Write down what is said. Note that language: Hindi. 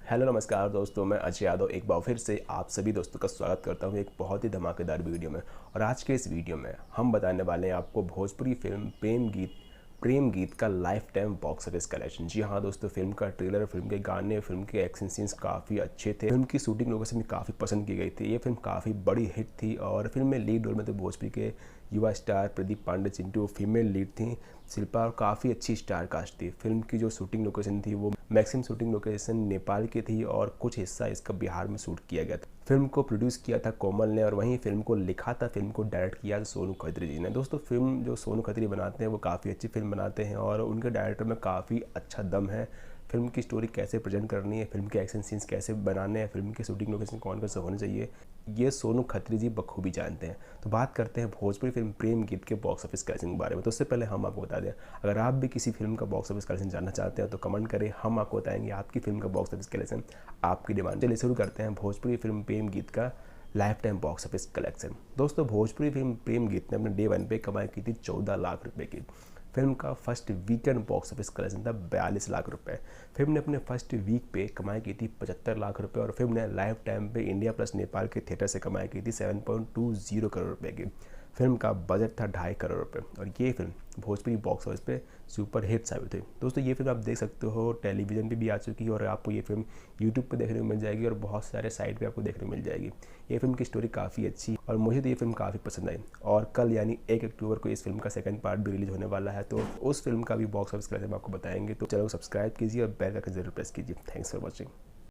हेलो नमस्कार दोस्तों, मैं अजय यादव एक बार फिर से आप सभी दोस्तों का स्वागत करता हूं एक बहुत ही धमाकेदार वीडियो में। और आज के इस वीडियो में हम बताने वाले हैं आपको भोजपुरी फिल्म प्रेम गीत का lifetime box office collection. जी हाँ दोस्तों, फिल्म का ट्रेलर, फिल्म के गाने, फिल्म के एक्शन सीन्स काफ़ी अच्छे थे। फिल्म की शूटिंग लोकेशन भी काफ़ी पसंद की गई थी। ये फिल्म काफ़ी बड़ी हिट थी और फिल्म में लीड रोल में तो भोजपुरी के युवा star Pradeep Pandey Chintu female lead थी शिल्पा, और काफ़ी अच्छी स्टार कास्ट थी। फिल्म की जो शूटिंग लोकेशन थी वो मैक्सिमम शूटिंग लोकेशन नेपाल की थी और कुछ हिस्सा इसका बिहार में शूट किया गया था। फिल्म को प्रोड्यूस किया था कोमल ने और वहीं फिल्म को लिखा था, फिल्म को डायरेक्ट किया था सोनू खत्री जी ने। दोस्तों, फिल्म जो सोनू खत्री बनाते हैं वो काफ़ी अच्छी फिल्म बनाते हैं और उनके डायरेक्टर में काफ़ी अच्छा दम है। फिल्म की स्टोरी कैसे प्रेजेंट करनी है, फिल्म के एक्शन सीन्स कैसे बनाने हैं, फिल्म के शूटिंग लोकेशन कौन कौन से होने चाहिए, ये सोनू खत्री जी बखूबी जानते हैं। तो बात करते हैं भोजपुरी फिल्म प्रेम गीत के बॉक्स ऑफिस कलेक्शन के बारे में। तो उससे पहले हम आपको बता दें, अगर आप भी किसी फिल्म का बॉक्स ऑफिस कलेक्शन जानना चाहते हैं तो कमेंट करें, हम आपको बताएंगे आपकी फिल्म का बॉक्स ऑफिस कलेक्शन आपकी डिमांड। चलिए शुरू करते हैं भोजपुरी फिल्म प्रेम गीत का lifetime box office collection. दोस्तों, भोजपुरी फिल्म प्रेम गीत ने अपने डे 1 पे कमाई की थी 14 लाख रुपए की। फिल्म का first weekend box office collection था 42 लाख रुपए। फिल्म ने अपने फर्स्ट वीक पे कमाई की थी 75 लाख रुपए और फिल्म ने लाइफ टाइम पे इंडिया प्लस नेपाल के थिएटर से कमाई की थी 7.20 करोड़ रुपए की। फिल्म का बजट था 2.5 करोड़ रुपए और ये फिल्म भोजपुरी बॉक्स ऑफिस पे सुपर हिट साबित हुई। दोस्तों, ये फिल्म आप देख सकते हो टेलीविज़न पे भी आ चुकी है और आपको ये फिल्म यूट्यूब पे देखने को मिल जाएगी और बहुत सारे साइट पे आपको देखने को मिल जाएगी। ये फिल्म की स्टोरी काफ़ी अच्छी और मुझे तो ये फिल्म काफ़ी पसंद आई। और कल यानी 1 अक्टूबर को इस फिल्म का सेकंड पार्ट भी रिलीज होने वाला है, तो उस फिल्म का भी बॉक्स ऑफिस कलेक्शन आपको बताएंगे। तो चलो सब्सक्राइब कीजिए और बेल का जरूर प्रेस कीजिए। Thanks for watching.